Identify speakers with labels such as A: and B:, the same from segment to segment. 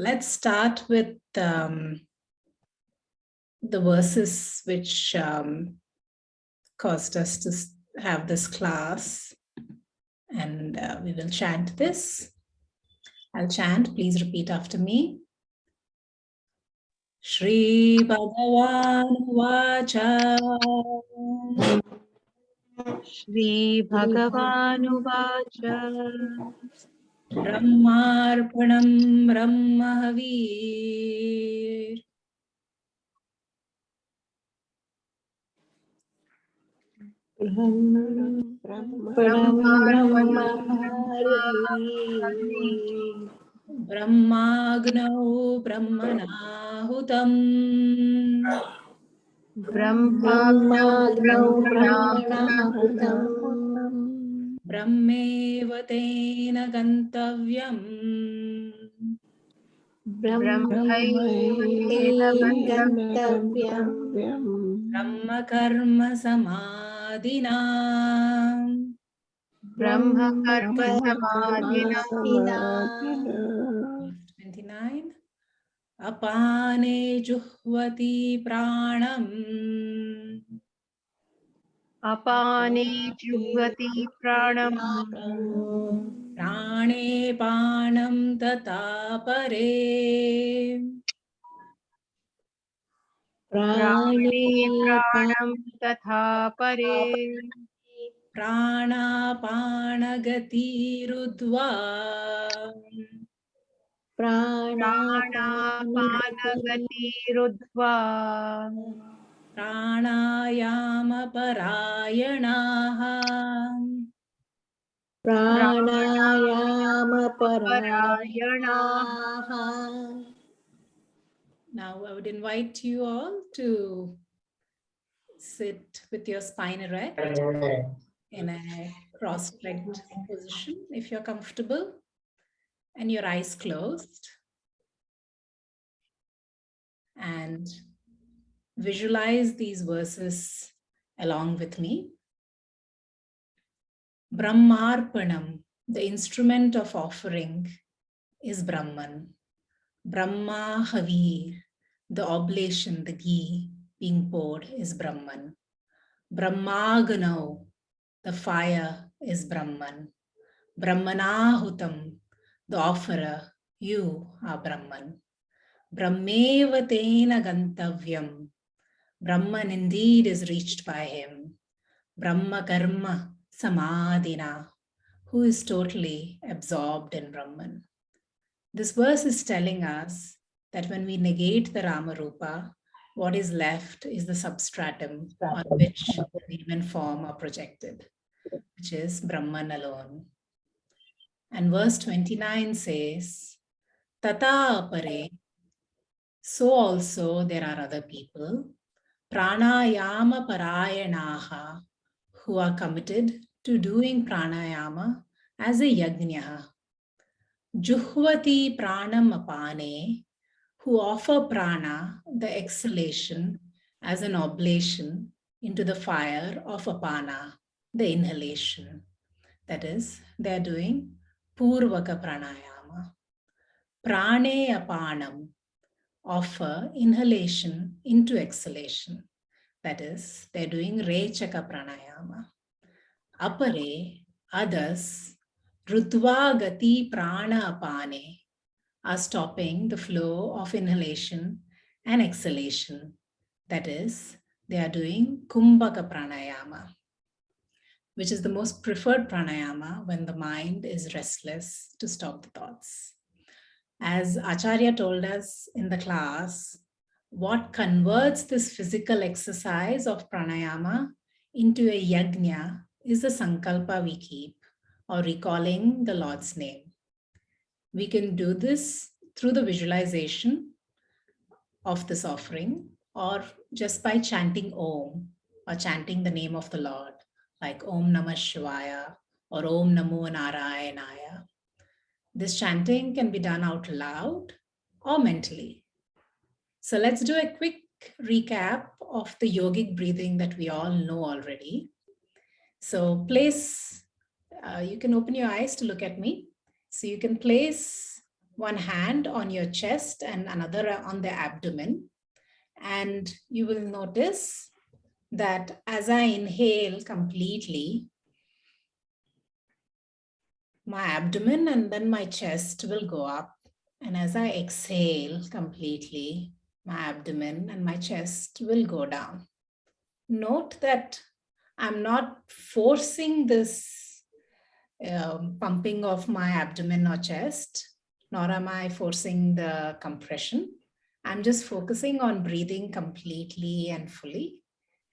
A: let's start with the verses which caused us to have this class, and we will chant this. I'll chant, please repeat after me. Shri Bhagavan Vacha
B: Shri Bhagavan Vacha
A: Brahmarpanam Brahmahavir Brahmagnau Brahmanahutam Brahmeva tena gantavyam Brahma karma samadhina 29 Apane juhvati pranam
B: Apane Jugvati Pranam
A: Prane panam tata pare
B: Prane Pranam Tatha Pare
A: Pranapanagati rudva
B: Pranapanagati Rudva
A: Pranayama parayanaha
B: Pranayama Parayanaha.
A: Now I would invite you all to sit with your spine erect in a cross-legged position if you're comfortable, and your eyes closed, and visualize these verses along with me. Brahmarpanam, the instrument of offering, is Brahman. Brahma Havir, the oblation, the ghee being poured, is Brahman. Brahmaganau, the fire, is Brahman. Brahmanahutam, the offerer, you are Brahman. Brahmeva tena gantavyam, Brahman indeed is reached by him. Brahma karma samadhina, who is totally absorbed in Brahman. This verse is telling us that when we negate the Ramarupa, what is left is the substratum on which the name and form are projected, which is Brahman alone. And verse 29 says, Tata apare, so also there are other people, Pranayama parayanaha, who are committed to doing pranayama as a yajna. Juhvati pranam apane, who offer prana, the exhalation, as an oblation into the fire of apana, the inhalation. That is, they are doing purvaka pranayama. Prane apanam, offer inhalation into exhalation. That is, they're doing rechaka pranayama. Apare, others, rudva gati prana apane, are stopping the flow of inhalation and exhalation. That is, they are doing kumbhaka pranayama, which is the most preferred pranayama when the mind is restless to stop the thoughts. As Acharya told us in the class, what converts this physical exercise of pranayama into a yajna is the sankalpa we keep, or recalling the Lord's name. We can do this through the visualization of this offering, or just by chanting Om, or chanting the name of the Lord, like Om Namah Shivaya or Om Namo Narayanaya. This chanting can be done out loud or mentally. So let's do a quick recap of the yogic breathing that we all know already. So place, you can open your eyes to look at me. So you can place one hand on your chest and another on the abdomen. And you will notice that as I inhale completely, my abdomen and then my chest will go up. And as I exhale completely, my abdomen and my chest will go down. Note that I'm not forcing this pumping of my abdomen or chest, nor am I forcing the compression. I'm just focusing on breathing completely and fully.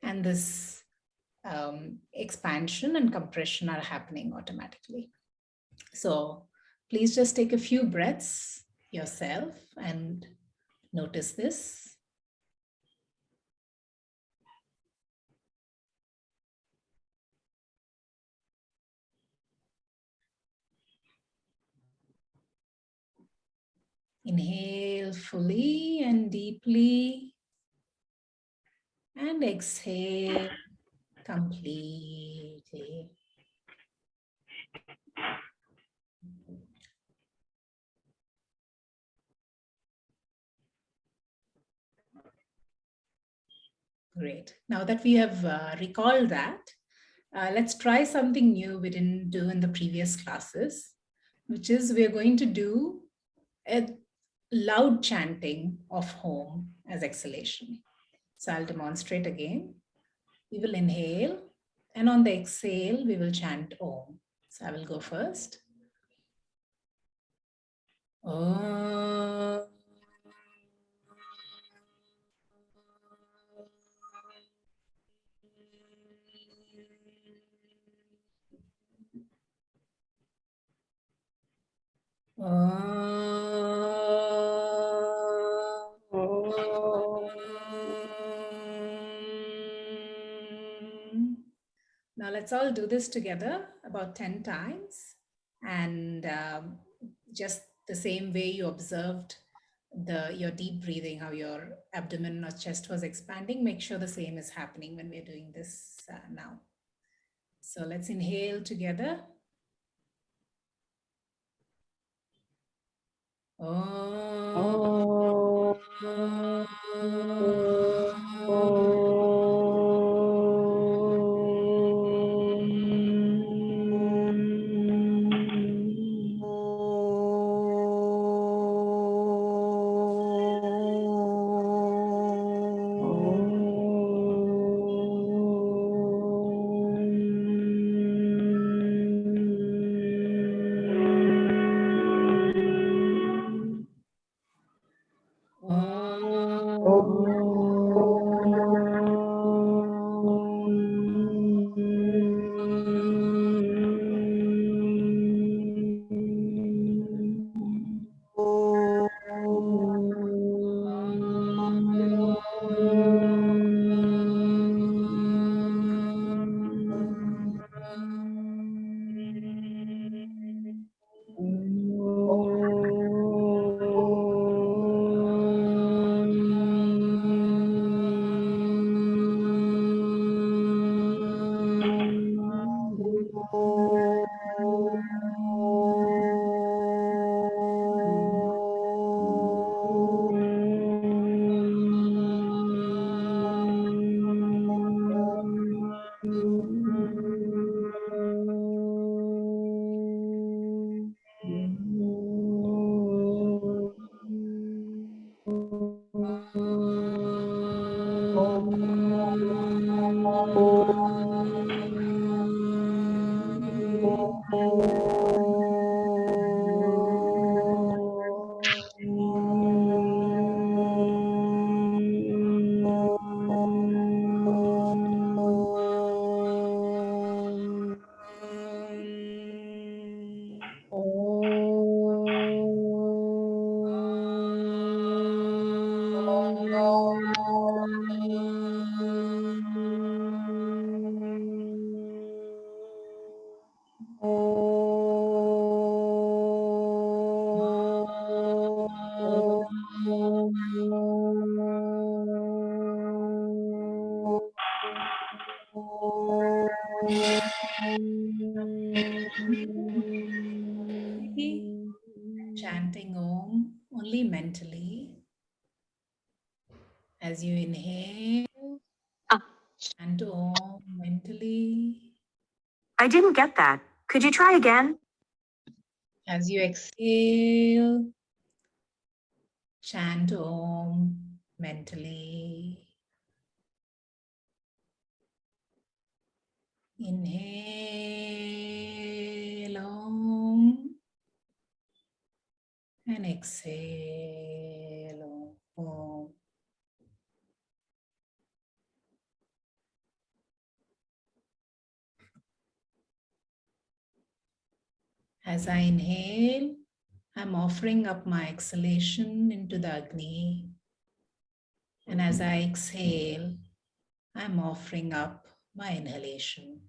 A: And this expansion and compression are happening automatically. So please just take a few breaths yourself and notice this. Inhale fully and deeply, and exhale completely. Great. Now that we have recalled that, let's try something new we didn't do in the previous classes, which is we're going to do a loud chanting of home as exhalation. So I'll demonstrate again. We will inhale, and on the exhale, we will chant Om. So I will go first. Om. Now let's all do this together about 10 times, and just the same way you observed your deep breathing, how your abdomen or chest was expanding, make sure the same is happening when we're doing this now. So let's inhale together. chanting Om only mentally. As you inhale, chant Om mentally.
C: I didn't get that. Could you try again?
A: As you exhale, chant Om mentally. Inhale Om and exhale Om. As I inhale, I'm offering up my exhalation into the Agni. And as I exhale, I'm offering up my inhalation.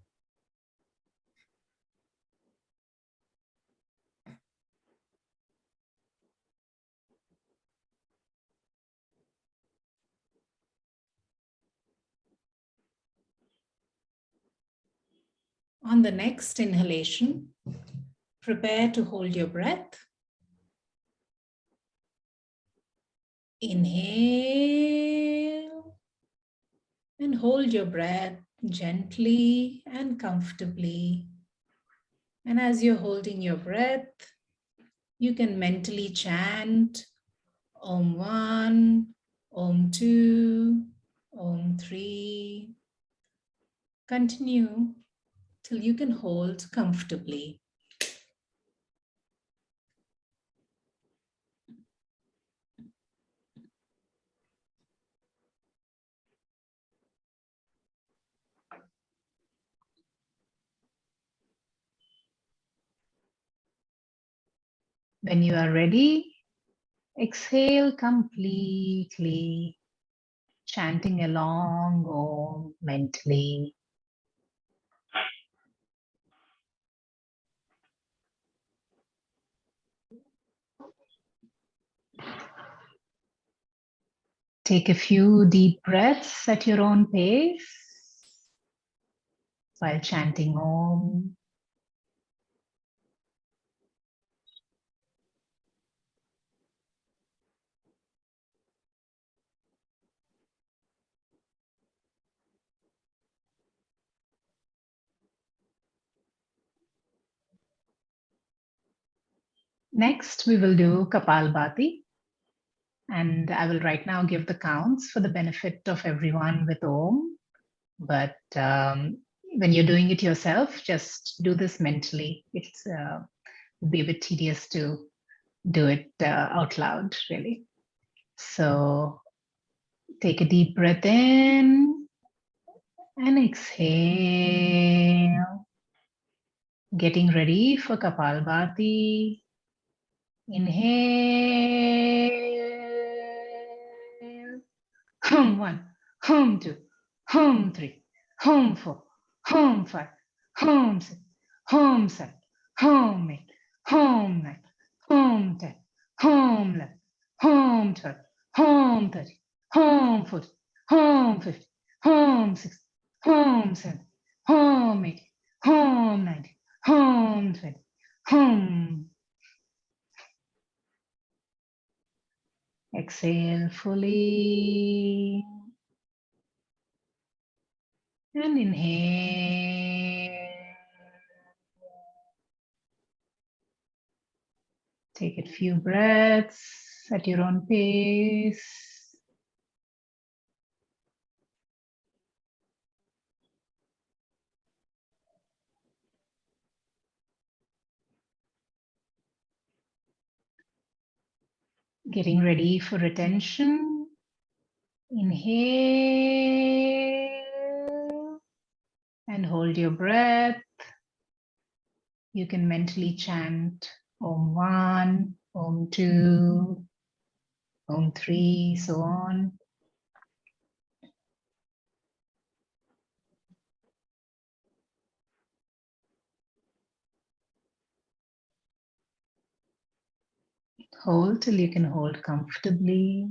A: On the next inhalation, prepare to hold your breath. Inhale and hold your breath gently and comfortably. And as you're holding your breath, you can mentally chant Om 1, Om 2, Om 3. Continue till you can hold comfortably. When you are ready, exhale completely, chanting along Om mentally. Take a few deep breaths at your own pace while chanting Om. Next, we will do Kapalbhati. And I will right now give the counts for the benefit of everyone with Om. But when you're doing it yourself, just do this mentally. It's be a bit tedious to do it out loud, really. So take a deep breath in and exhale. Getting ready for Kapalbhati. Inhale. Hum 1, hum 2, hum 3, hum 4, hum 5, hum 6, hum 7, hum 8, hum 9, hum 10, hum 11, hum 12, hum 13, hum 14, hum 15, hum 16, hum 17, hum 18, hum 19, hum 20, hum. Exhale fully. And inhale. Take a few breaths at your own pace. Getting ready for retention. Inhale and hold your breath. You can mentally chant Om 1, Om 2, Om 3, so on. Hold till you can hold comfortably.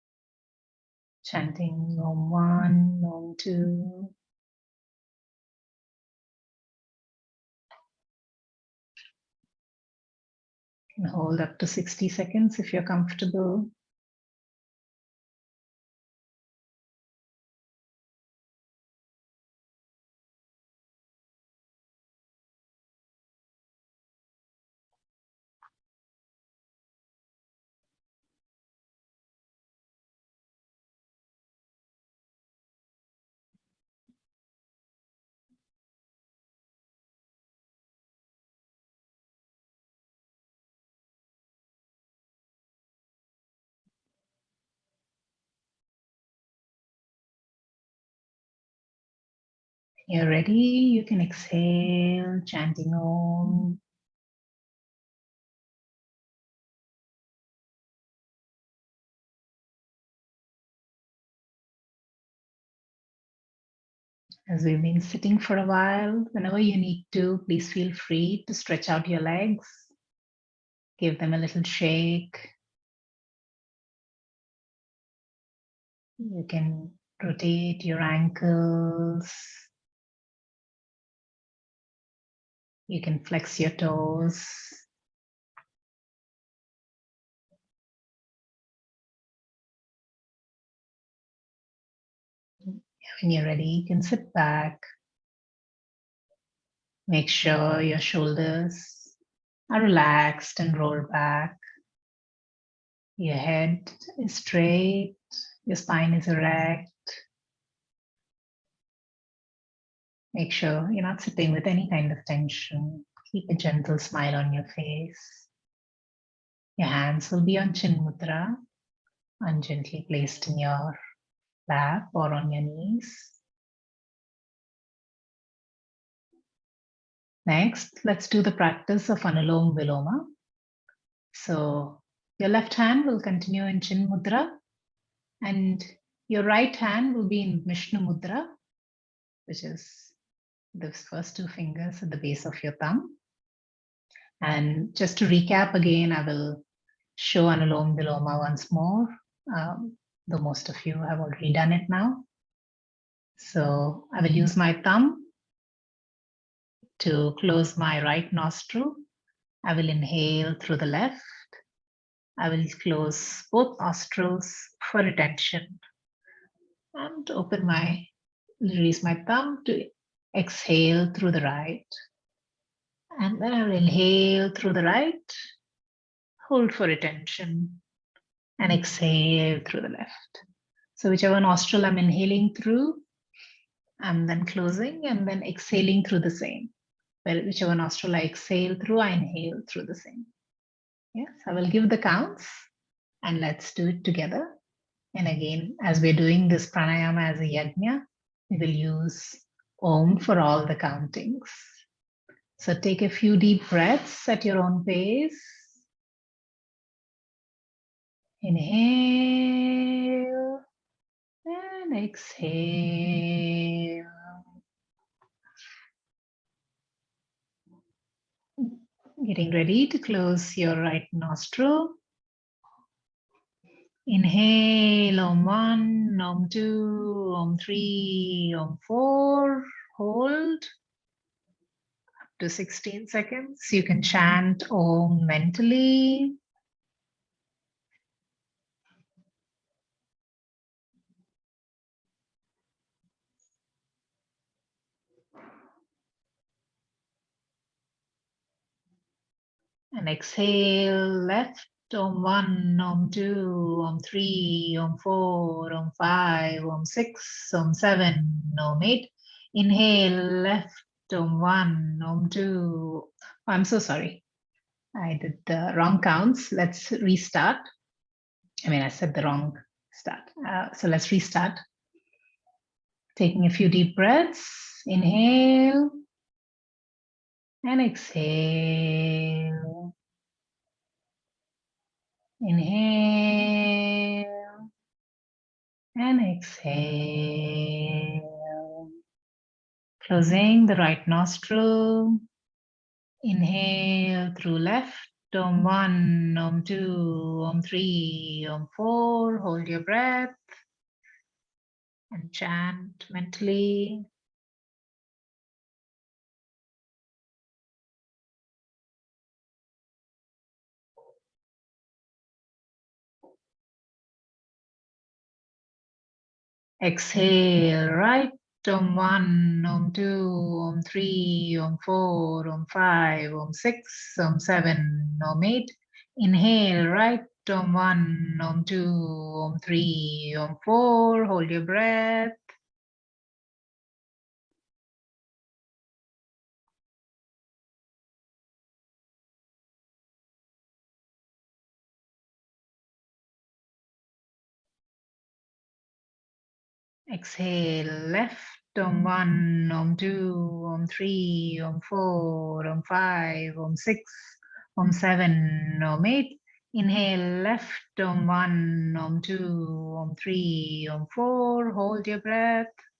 A: Chanting Om 1, Om 2. You can hold up to 60 seconds if you're comfortable. You're ready, you can exhale, chanting Om. As we've been sitting for a while, whenever you need to, please feel free to stretch out your legs, give them a little shake. You can rotate your ankles. You can flex your toes. When you're ready, you can sit back. Make sure your shoulders are relaxed and rolled back. Your head is straight. Your spine is erect. Make sure you're not sitting with any kind of tension. Keep a gentle smile on your face. Your hands will be on Chin Mudra and gently placed in your lap or on your knees. Next, let's do the practice of Anulom Viloma. So your left hand will continue in Chin Mudra and your right hand will be in Vishnu Mudra, which is the first two fingers at the base of your thumb. And just to recap again, I will show Anulom Viloma once more, though most of you have already done it now. So I will use my thumb to close my right nostril. I will inhale through the left. I will close both nostrils for retention and release my thumb to exhale through the right. And then I will inhale through the right, hold for retention, and exhale through the left. So whichever nostril I'm inhaling through, I'm then closing and then exhaling through the same. Whichever nostril I exhale through, I inhale through the same. Yes, I will give the counts and let's do it together. And again, as we're doing this pranayama as a yajna, we will use Om for all the countings. So take a few deep breaths at your own pace. Inhale and exhale. Getting ready to close your right nostril. Inhale, Om 1, Om 2, Om 3, Om 4. Hold up to 16 seconds. You can chant Om mentally. And exhale, left, Om 1, Om 2, Om 3, Om 4, Om 5, Om 6, Om 7, Om 8. Inhale, left, Om 1, Om 2. Oh, I'm so sorry. I did the wrong counts. Let's restart. I said the wrong start. So let's restart. Taking a few deep breaths. Inhale and exhale. Inhale and exhale. Closing the right nostril. Inhale through left. Om 1, Om 2, Om 3, Om 4. Hold your breath. and chant mentally. Exhale, right? Om 1, Om 2, Om 3, Om 4, Om 5, Om 6, Om 7, Om 8. Inhale, right? Om 1, Om 2, Om 3, Om 4. Hold your breath. Exhale, left. Om 1, Om 2, Om 3, Om 4, Om 5, Om 6, Om 7, Om 8. Inhale, left. Om 1, Om 2, Om 3, Om 4. Hold your breath.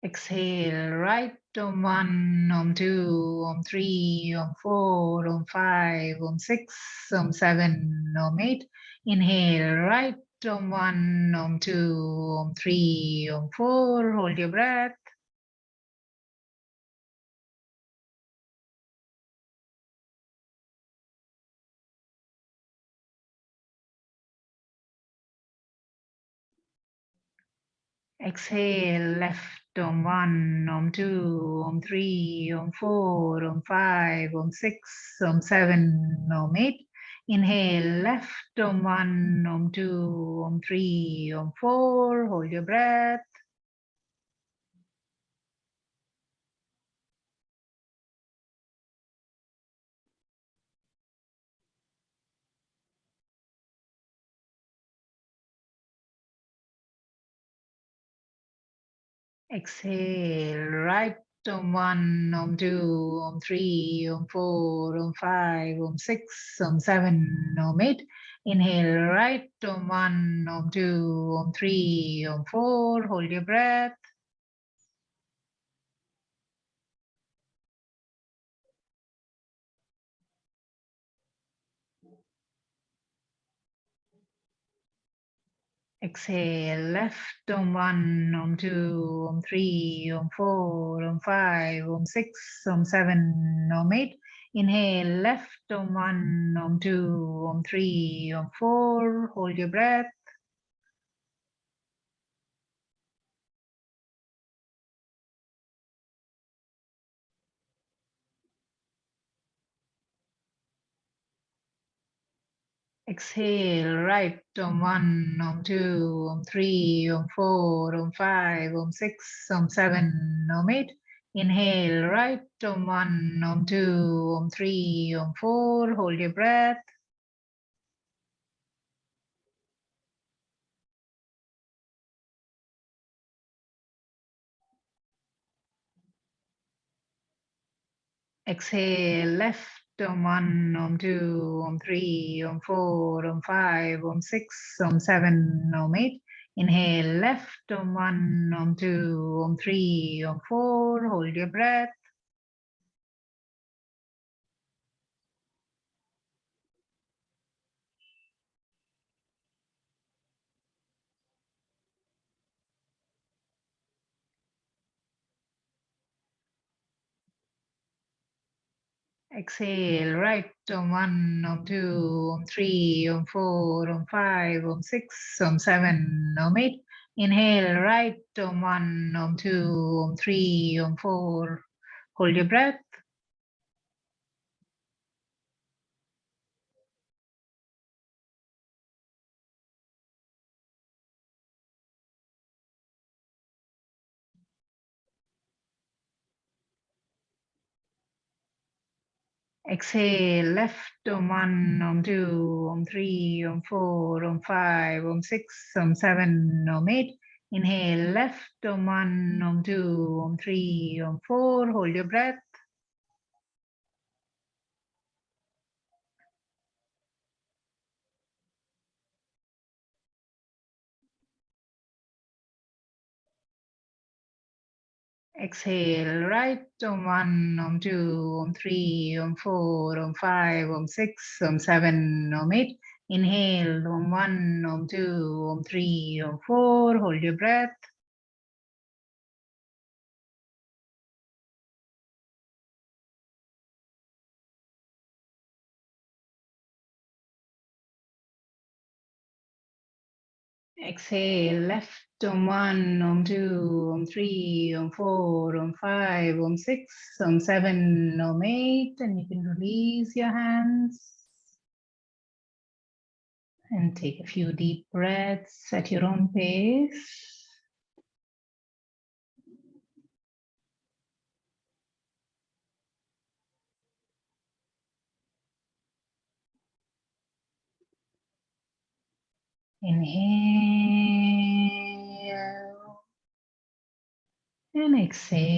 A: Exhale, right. Om 1, Om 2, Om 3, Om 4, Om 5, Om 6, Om 7, Om 8. Inhale, right. Om 1, Om 2, Om 3, Om 4. Hold your breath. Exhale, left. Om 1, Om 2, Om 3, Om 4, Om 5, Om 6, Om 7, Om 8. Inhale, left. Om 1, Om 2, Om 3, Om 4. Hold your breath. Exhale, right. Om 1, Om 2, Om 3, Om 4, Om 5, Om 6, Om 7, Om 8. Inhale, right. Om 1, Om 2, Om 3, Om 4. Hold your breath. Exhale, left. Om 1, Om 2, Om 3, Om 4, Om 5, Om 6, Om 7, Om 8. Inhale, left. Om 1, Om 2, Om 3, Om 4. Hold your breath. Exhale, right. Om 1, Om 2, Om 3, Om 4, Om 5, Om 6, Om 7, Om 8. Inhale, right. Om 1, Om 2, Om 3, Om 4. Hold your breath. Exhale, left. Om 1, Om 2, Om 3, Om 4, Om 5, Om 6, Om 7, Om 8. Inhale, left. Om 1, Om 2, Om 3, Om 4. Hold your breath. Exhale, right. Om 1, Om 2, Om 3, Om 4, Om 5, Om 6, Om 7, Om 8. Inhale, right. Om 1, Om 2, Om 3, Om 4. Hold your breath. Exhale, left. Om 1, Om 2, Om 3, Om 4, Om 5, Om 6, Om 7, Om 8. Inhale, left. Om 1, Om 2, Om 3, Om 4. Hold your breath. Exhale, right? Om 1, Om 2, Om 3, Om 4, Om 5, Om 6, Om 7, Om 8. Inhale, Om 1, Om 2, Om 3, Om 4. Hold your breath. Exhale, left, Om 1, Om 2, Om 3, Om 4, Om 5, Om 6, Om 7, Om 8. And you can release your hands. And take a few deep breaths at your own pace. Inhale and exhale.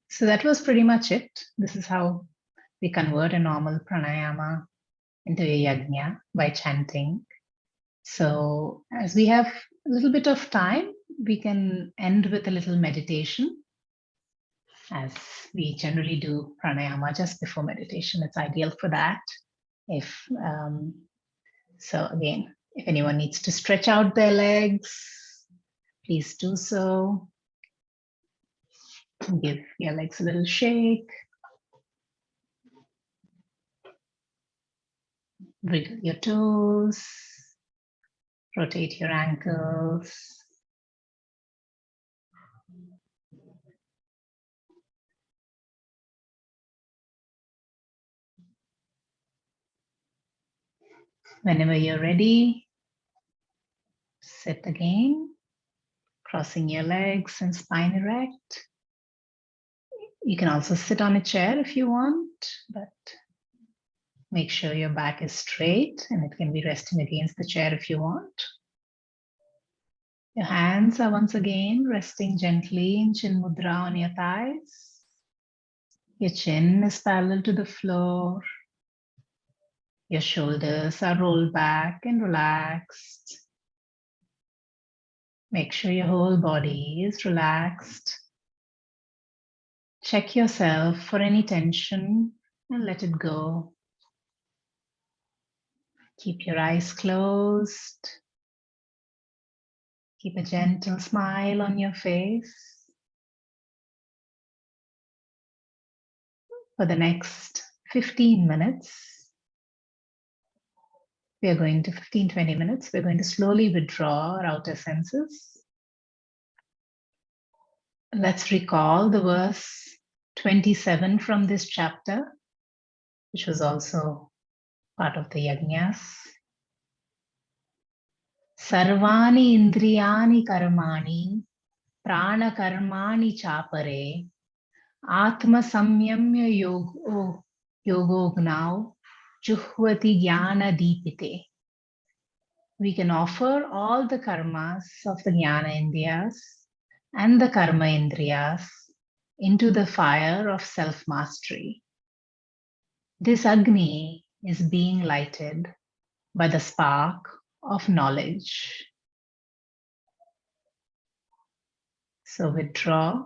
A: So that was pretty much it. This is how we convert a normal pranayama into a yajna by chanting. So as we have a little bit of time, we can end with a little meditation, as we generally do pranayama just before meditation. It's ideal for that. So again, if anyone needs to stretch out their legs, please do so. Give your legs a little shake. Wiggle your toes. Rotate your ankles. Whenever you're ready, sit again, crossing your legs and spine erect. You can also sit on a chair if you want, but make sure your back is straight, and it can be resting against the chair if you want. Your hands are once again resting gently in Chin Mudra on your thighs. Your chin is parallel to the floor. Your shoulders are rolled back and relaxed. Make sure your whole body is relaxed. Check yourself for any tension and let it go. Keep your eyes closed. Keep a gentle smile on your face. For the next 15 minutes, we are going to 15-20 minutes, we're going to slowly withdraw our outer senses. Let's recall the verse 27 from this chapter, which was also part of the yajnas. Sarvani indriyani karmani prana karmani chapare atma samyamya yogognau juhvati jnana deepite. We can offer all the karmas of the jnana indriyas and the karma indriyas into the fire of self-mastery. This Agni is being lighted by the spark of knowledge. So withdraw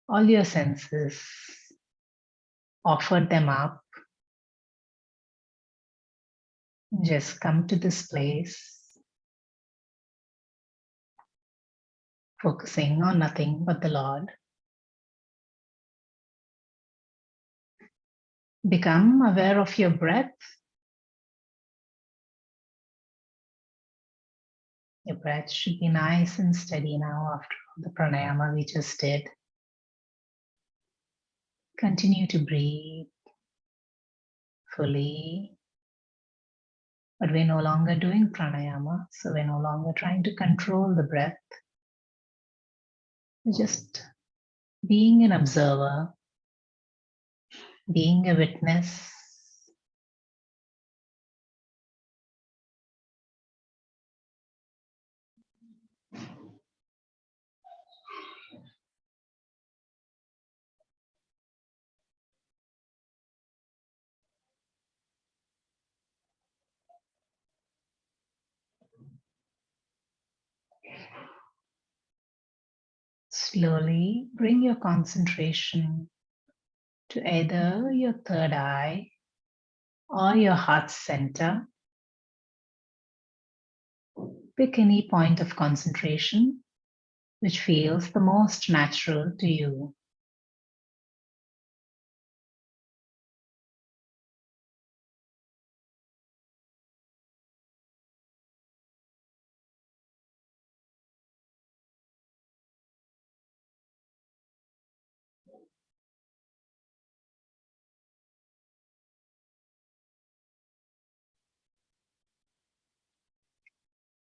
A: all your senses, offer them up. Just come to this place, focusing on nothing but the Lord. Become aware of your breath. Your breath should be nice and steady now after the pranayama we just did. Continue to breathe fully. But we're no longer doing pranayama, so we're no longer trying to control the breath. We're just being an observer, being a witness. Slowly bring your concentration to either your third eye or your heart center. Pick any point of concentration which feels the most natural to you.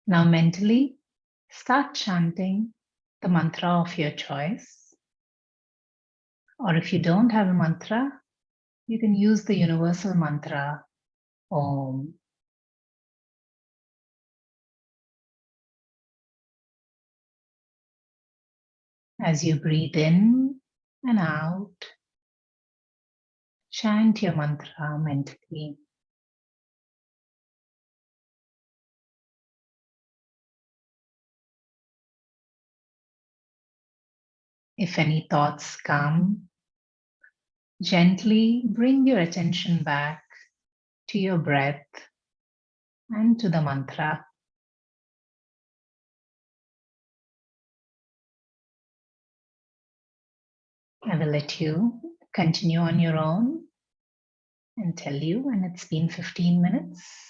A: Now mentally start chanting the mantra of your choice. Or if you don't have a mantra, you can use the universal mantra Om. As you breathe in and out, chant your mantra mentally. If any thoughts come, gently bring your attention back to your breath and to the mantra. I will let you continue on your own and tell you when it's been 15 minutes.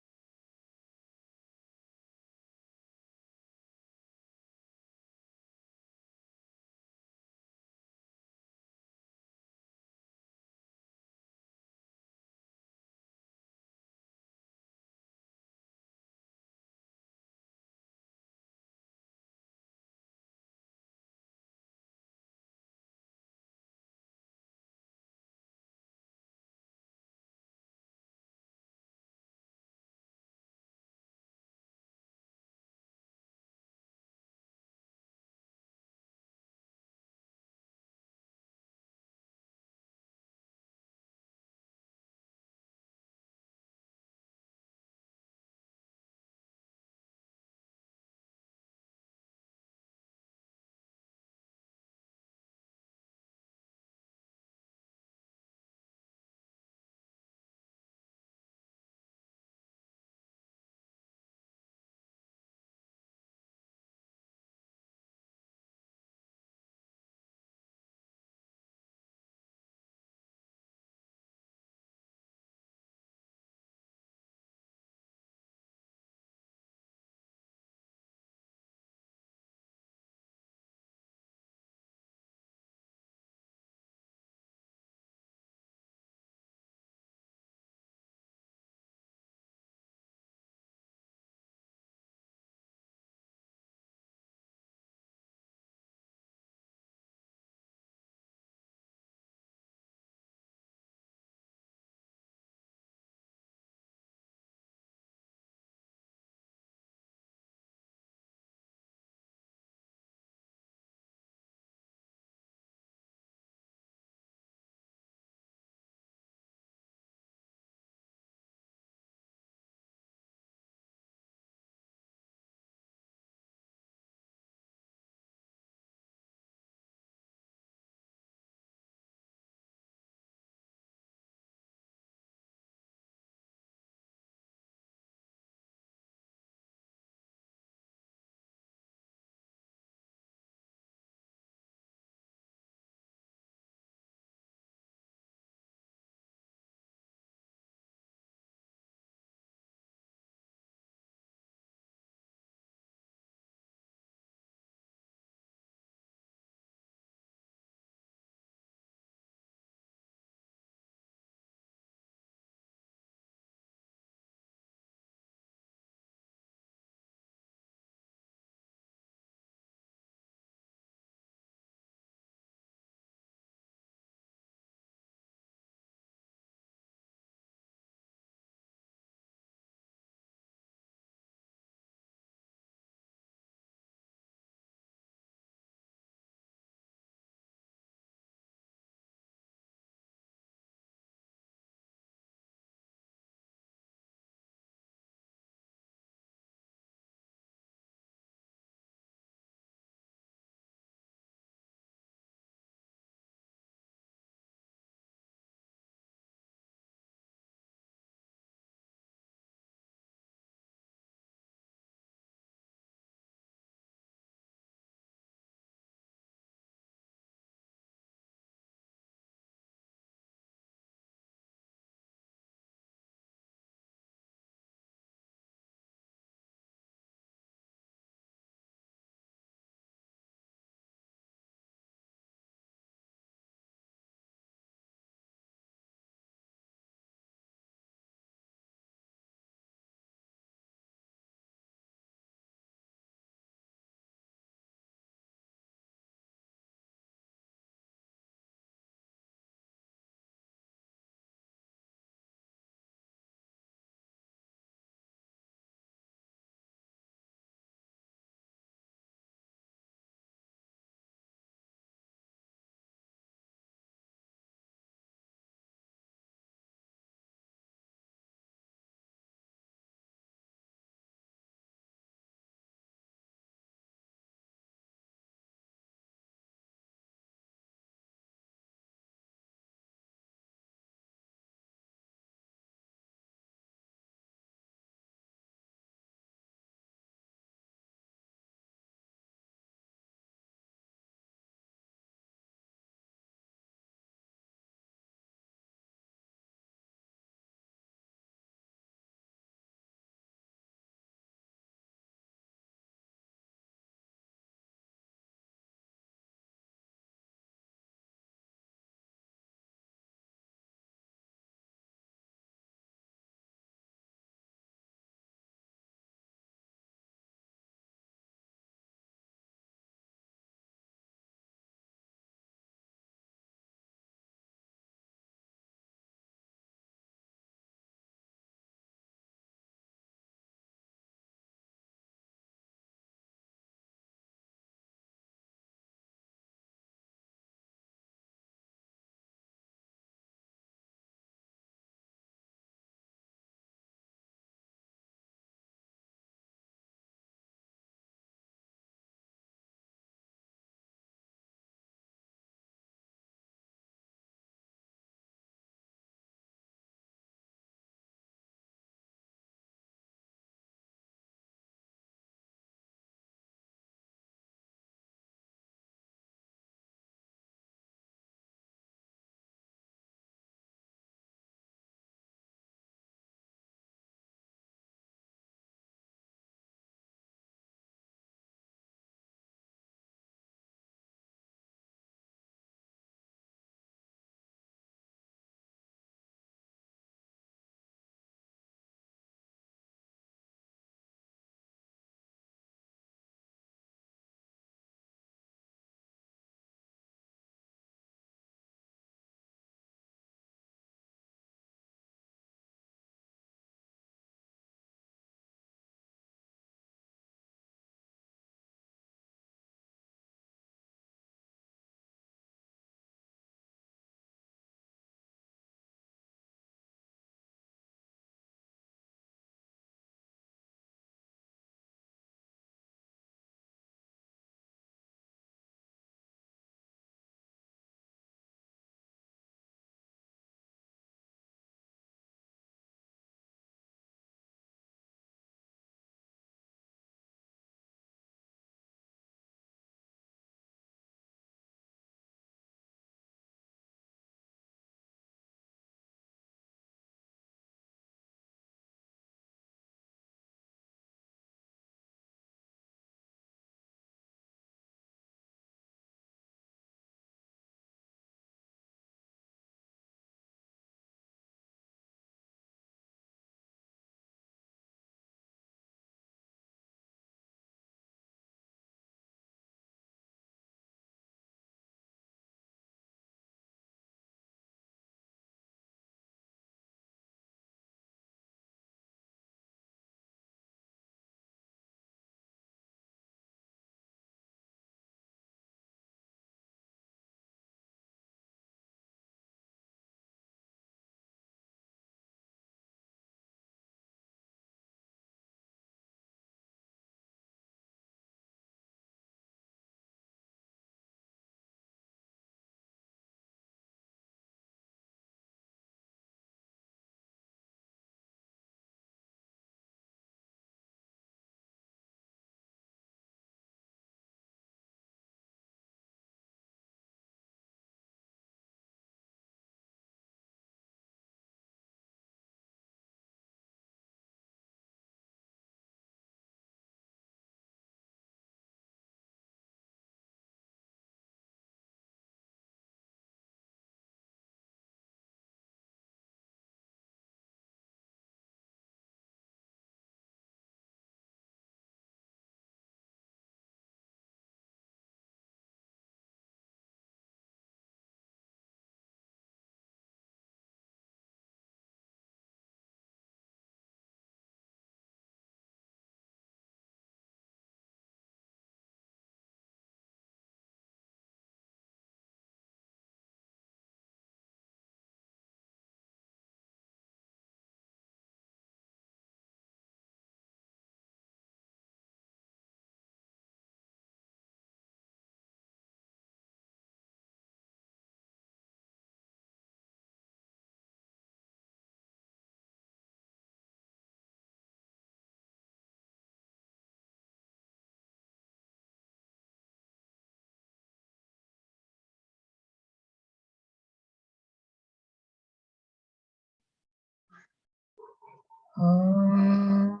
A: Om.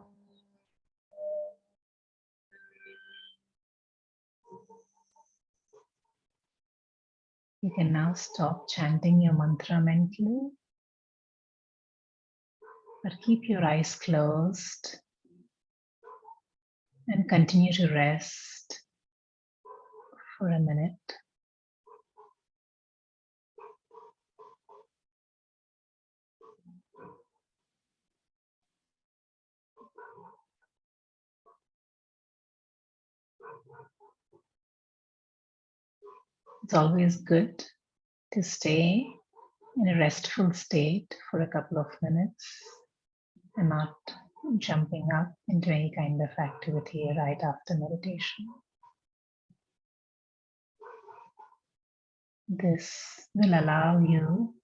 A: You can now stop chanting your mantra mentally, but keep your eyes closed and continue to rest for a minute. It's always good to stay in a restful state for a couple of minutes and not jumping up into any kind of activity right after meditation. This will allow you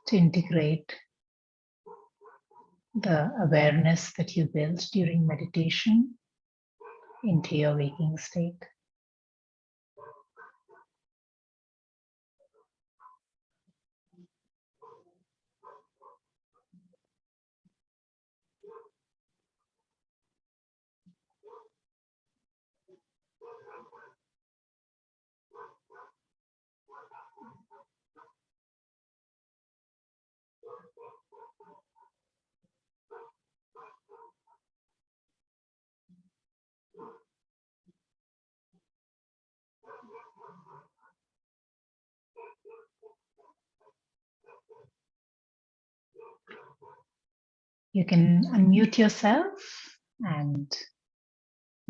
A: to integrate the awareness that you built during meditation into your waking state. You can unmute yourself and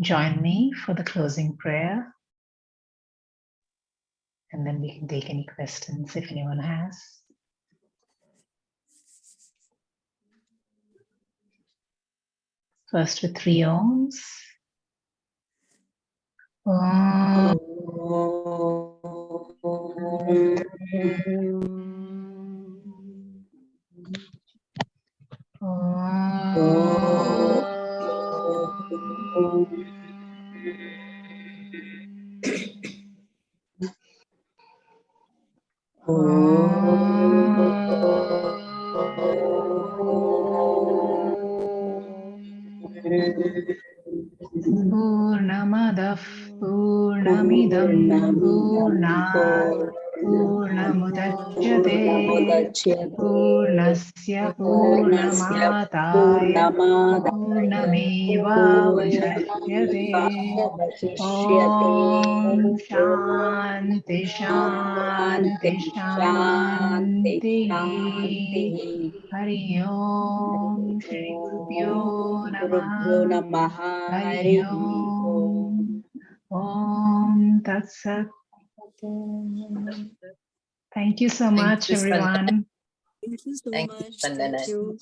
A: join me for the closing prayer, and then we can take any questions if anyone has. First with 3 ohms. Om. Purnamadav Purnamidam Purnat Purnamudachyate Purnasya Purnamatai Purnamevavashyate. Om Shanti Shanti Shanti. Hari Om Shri Gurubhyo Namaha. Hari Om. Om Tat Sat. Thank you so much, everyone.
D: Thank you so
E: Thank you,
D: much.
E: Vandana.
D: Thank you.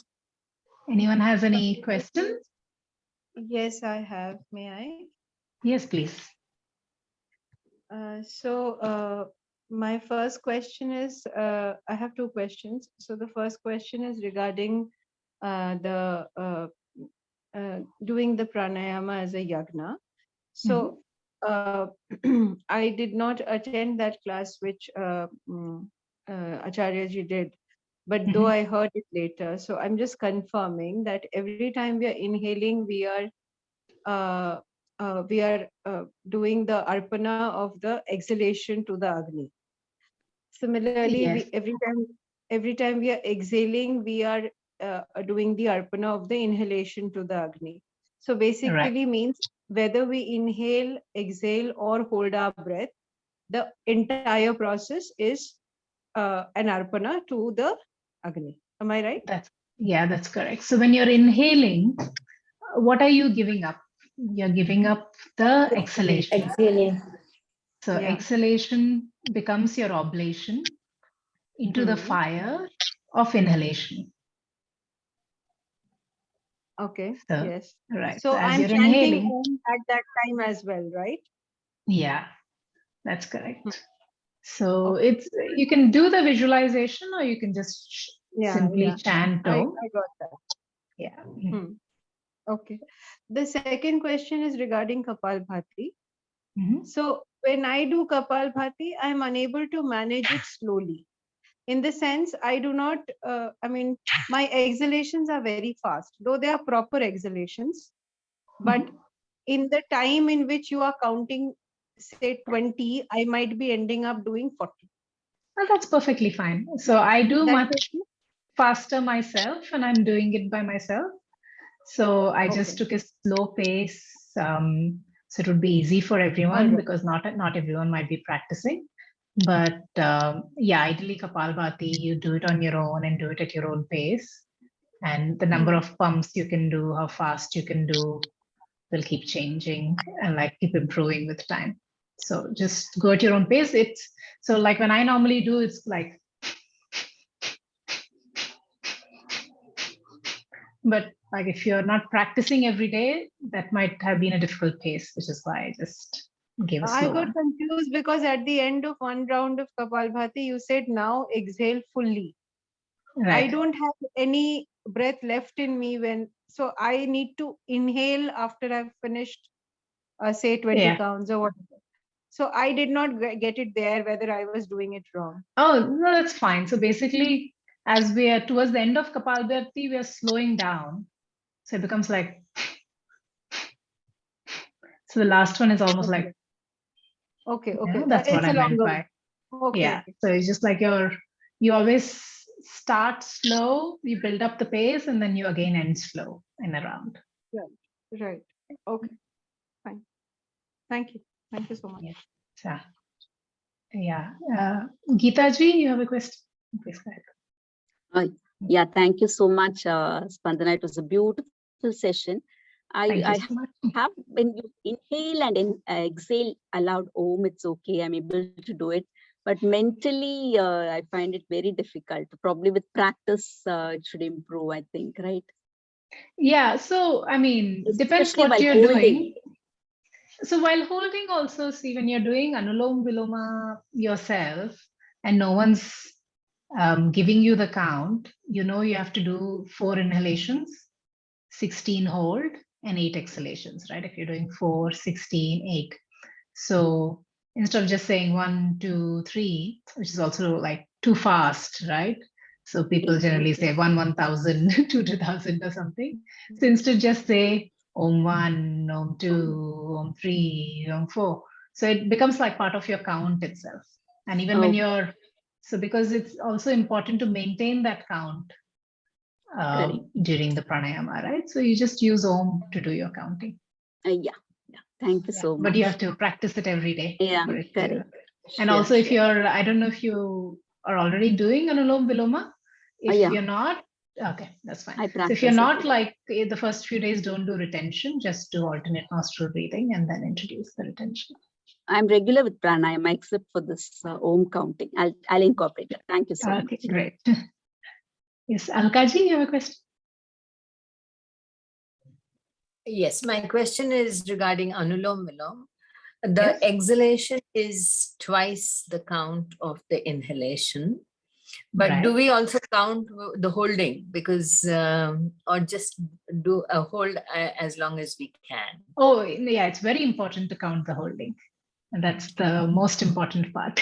A: Anyone has any questions?
B: Yes, I have. May I?
A: Yes, please.
B: My first question is, I have two questions. So the first question is regarding doing the pranayama as a yagna. So I did not attend that class which Acharya ji did, but though I heard it later. So I'm just confirming that every time we are inhaling, we are doing the arpana of the exhalation to the Agni. Similarly,
A: Yes.
B: every time we are exhaling, we are doing the arpana of the inhalation to the Agni. So basically means whether we inhale, exhale, or hold our breath, the entire process is an arpana to the Agni. Am I right?
A: That's correct. So when you're inhaling, what are you giving up? You're giving up the exhalation.
E: Exhaling.
A: So exhalation becomes your oblation into the fire of inhalation.
B: Okay.
A: So,
B: yes.
A: Right.
B: So
A: as
B: I'm
A: you're
B: chanting
A: inhaling.
B: Om at that time as well, right?
A: Yeah, that's correct. So it's, you can do the visualization or you can just simply chant
B: I
A: Om.
B: got that.
A: Yeah.
B: Okay. The second question is regarding Kapalbhati.
A: Mhm.
B: So when I do Kapalbhati, I'm unable to manage it slowly. In the sense, I do not, my exhalations are very fast, though they are proper exhalations. But in the time in which you are counting, say 20, I might be ending up doing 40.
A: Well, that's perfectly fine. So I do
B: That's
A: much
B: okay.
A: faster myself, and I'm doing it by myself. So I just took a slow pace. So it would be easy for everyone
B: Alright.
A: because not everyone might be practicing. But yeah, ideally Kapalbhati, you do it on your own and do it at your own pace. And the number of pumps you can do, how fast you can do, will keep changing and like keep improving with time. So just go at your own pace. It's so like when I normally do, it's like, but like if you're not practicing every day, that might have been a difficult pace, which is why I just gave a
B: I
A: slow
B: got
A: one.
B: confused because at the end of one round of Kapalbhati, you said now exhale fully. I
A: Right.
B: don't have any breath left in me so I need to inhale after I've finished, say 20
A: Yeah.
B: counts or whatever. So I did not get it there whether I was doing it wrong.
A: Oh, no, that's fine. So basically, as we are towards the end of Kapalbhati, we are slowing down. So it becomes like, so the last one is almost like,
B: Okay.
A: that's what
B: It's
A: I
B: a
A: meant
B: longer
A: by,
B: one. Okay.
A: yeah. So it's just like you always start slow, you build up the pace, and then you again end slow in a round.
B: Right. Okay. Fine. Thank you. Thank you so much.
A: Yes. So, yeah. Geeta ji, you have a question? Please go ahead.
D: Yeah, thank you so much, Spandana. It was a beautiful session.
A: Thank you
D: I
A: so much.
D: have, when you inhale and exhale aloud Om, it's okay. I'm able to do it. But mentally, I find it very difficult. Probably with practice, it should improve, I think, right?
A: Yeah. So, I mean, depends
D: Especially
A: what
D: while
A: you're
D: holding.
A: doing. So while holding also, see, when you're doing Anulom Viloma yourself and no one's giving you the count, you know you have to do 4 inhalations, 16 hold, and 8 exhalations, right? If you're doing 4, 16, 8. So instead of just saying 1, 2, 3, which is also like too fast, right? So people generally say 1, 1,000, 2, 2,000 or something. So instead just say Om 1, Om 2, Om 3, Om 4. So it becomes like part of your count itself. And even when you're, so because it's also important to maintain that count during the pranayama, right? So you just use Om to do your counting.
D: Yeah. Thank you so much.
A: But you have to practice it every day.
D: Yeah,
A: for it
D: correct.
A: And also if you're, I don't know if you are already doing Anulom Viloma. If you're not, okay, that's fine. So if you're not like the first few days, don't do retention, just do alternate nostril breathing and then introduce the retention.
D: I'm regular with pranayama except for this Om counting. I'll incorporate it. Thank you so much.
A: Okay, great. Yes, Alkaji, you have a question?
E: Yes, my question is regarding Anulom Vilom. The exhalation is twice the count of the inhalation. But do we also count the holding? Because, or just do a hold as long as we can?
A: Oh, yeah, it's very important to count the holding. And that's the most important part.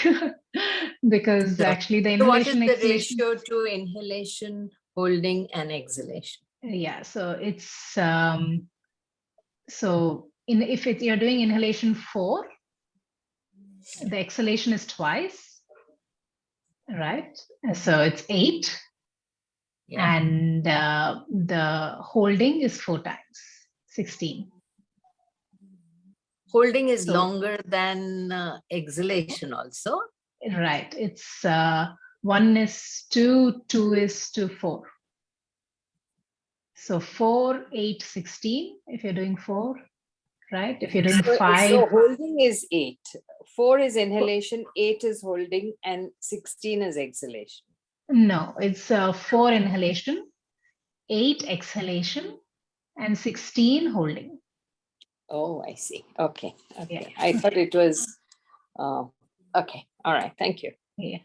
A: Because actually the inhalation,
E: so what is the ratio to inhalation, holding, and exhalation?
A: Yeah, so it's, so if you're doing inhalation 4, the exhalation is twice, right? So it's 8. Yeah. And the holding is 4 times, 16.
E: Holding is longer than exhalation also?
A: Right. It's 1 is 2, 2 is to 4. So 4, 8, 16, if you're doing 4, right? If you're doing 5.
F: So holding is 8. 4 is inhalation, 8 is holding, and 16 is exhalation.
A: No, it's 4 inhalation, 8 exhalation, and 16 holding.
F: Oh, I see. Okay. Okay. Yeah. I thought it was, okay. All right. Thank you.
A: Yeah.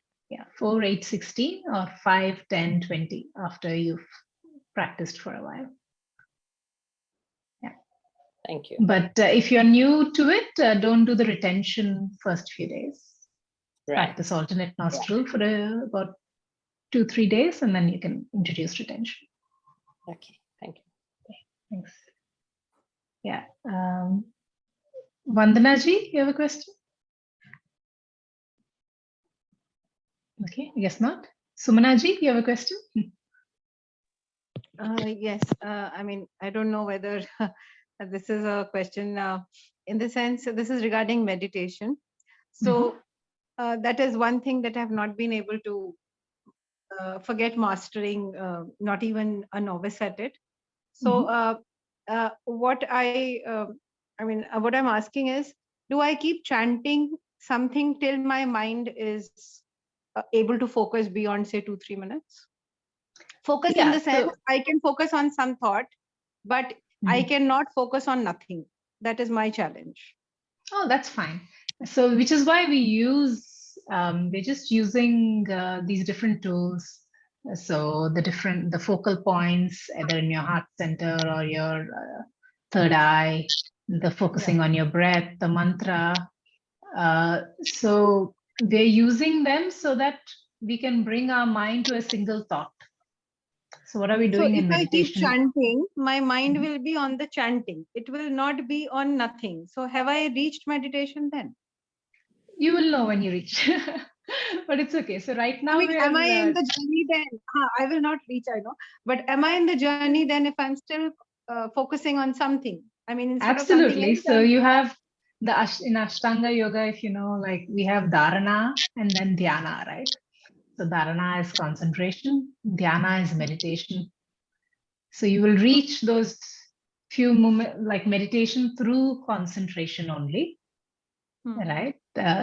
A: 4, 8, 16 or 5, 10, 20 after you've practiced for a while. Yeah.
F: Thank you.
A: But if you're new to it, don't do the retention first few days. Practice alternate nostril for about
G: 2-3 days, and then you can introduce retention.
F: Okay, thank you.
G: Thanks. Yeah. Vandana ji, you have a question? Okay, I guess not. Sumana ji, you have a question?
B: Yes, I mean, I don't know whether this is a question in the sense this is regarding meditation. So that is one thing that I have not been able to forget mastering, not even a novice at it. So what what I'm asking is, do I keep chanting something till my mind is able to focus beyond, say, 2-3 minutes? Focus in the sense I can focus on some thought, but I cannot focus on nothing. That is my challenge.
G: Oh, that's fine. So, which is why we use, we're just using these different tools. So the focal points, either in your heart center or your third eye, the focusing on your breath, the mantra. So we're using them so that we can bring our mind to a single thought. So what are we doing in meditation?
B: If I keep chanting, my mind will be on the chanting. It will not be on nothing. So have I reached meditation then?
G: You will know when you reach. But it's okay. So right now,
B: am I in the journey then? I will not reach, I know. But am I in the journey then if I'm still focusing on something? I mean, instead
G: absolutely.
B: Of something else,
G: so you have in Ashtanga Yoga, if you know, like we have dharana and then dhyana, right? So dharana is concentration, dhyana is meditation. So you will reach those few moments like meditation through concentration only, right?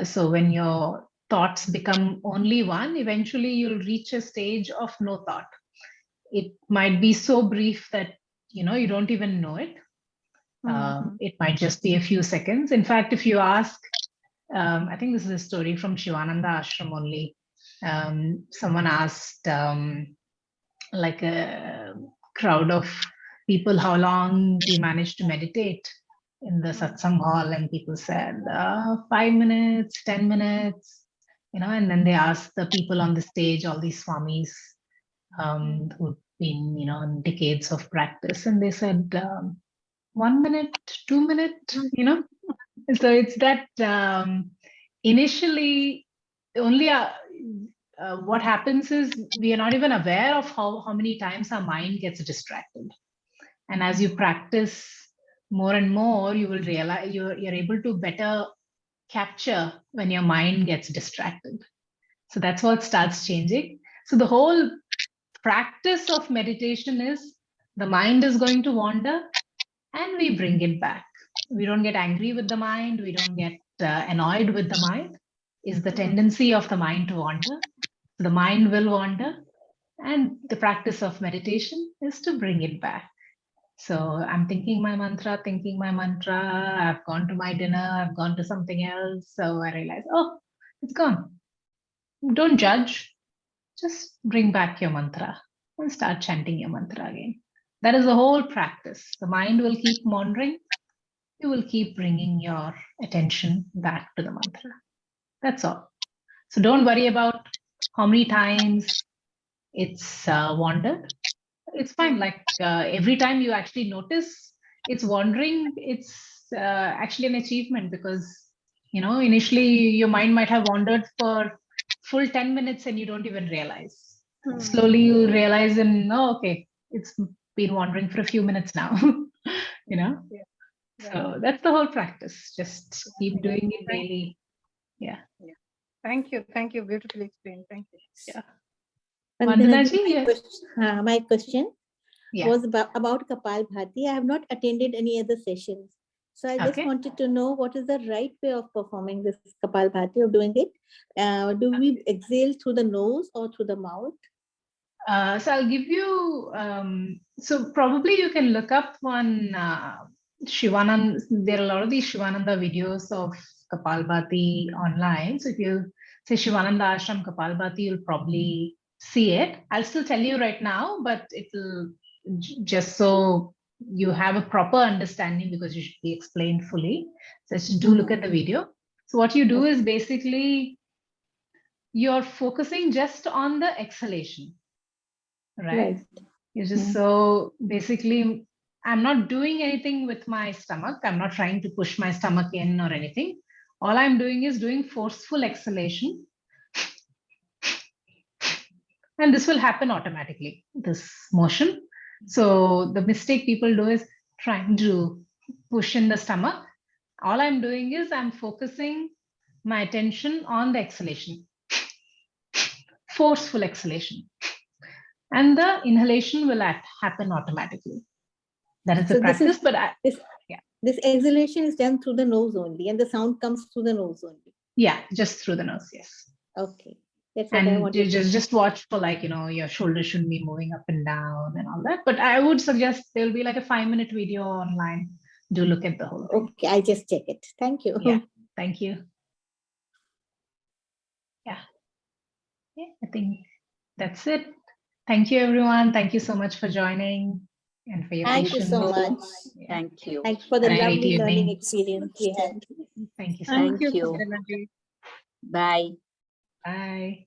G: So when your thoughts become only one, eventually you'll reach a stage of no thought. It might be so brief that you don't even know it. It might just be a few seconds. In fact, if you ask, I think this is a story from Shivananda Ashram only. Someone asked like a crowd of people, how long do you manage to meditate in the satsang hall? And people said 5 minutes, 10 minutes, and then they asked the people on the stage, all these swamis who've been, in decades of practice, and they said 1 minute, 2 minutes, So it's that initially only what happens is we are not even aware of how many times our mind gets distracted. And as you practice more and more, you will realize you're able to better capture when your mind gets distracted. So that's what starts changing. So the whole practice of meditation is the mind is going to wander and we bring it back. We don't get angry with the mind. We don't get annoyed with the mind. Is the tendency of the mind to wander. The mind will wander. And the practice of meditation is to bring it back. So I'm thinking my mantra. I've gone to my dinner. I've gone to something else. So I realize, oh, it's gone. Don't judge. Just bring back your mantra and start chanting your mantra again. That is the whole practice. The mind will keep wandering. You will keep bringing your attention back to the mantra. That's all. So don't worry about how many times it's wandered. It's fine. Like every time you actually notice it's wandering, it's actually an achievement because, initially your mind might have wandered for full 10 minutes and you don't even realize. Slowly you realize and, okay, it's been wandering for a few minutes now, So that's the whole practice. Just keep doing it daily. Yeah.
B: Thank you. Beautifully explained. Thank you.
G: Yeah.
H: My question was about Kapal Bhati. I have not attended any other sessions. So I just wanted to know what is the right way of performing this Kapal Bhati or doing it. Do we exhale through the nose or through the mouth?
G: So I'll give you, so probably you can look up on Shivananda. There are a lot of these Shivananda videos of Kapalbhati online. So if you say Shivananda Ashram Kapalbhati, you'll probably see it. I'll still tell you right now, but it'll just so you have a proper understanding because you should be explained fully. So just do look at the video. So what you do is basically you're focusing just on the exhalation, right? You're just so basically, I'm not doing anything with my stomach. I'm not trying to push my stomach in or anything. All I'm doing is doing forceful exhalation. And this will happen automatically, this motion. So the mistake people do is trying to push in the stomach. All I'm doing is I'm focusing my attention on the exhalation, forceful exhalation. And the inhalation will happen automatically. That is the practice,
H: this exhalation is done through the nose only, and the sound comes through the nose only.
G: Yeah, just through the nose, yes.
H: Okay. That's what I wanted
G: to just watch for, like, your shoulders shouldn't be moving up and down and all that. But I would suggest there'll be like a 5-minute video online. Do look at the whole thing.
H: Okay, I'll just check it. Thank you.
G: Yeah, thank you. Yeah, I think that's it. Thank you, everyone. Thank you so much for joining and for your
H: patience. Thank you so much.
D: Thank you.
H: Thanks for the lovely learning experience we had.
G: Thank you so
D: Thank
G: much.
D: you. Bye.
G: Bye.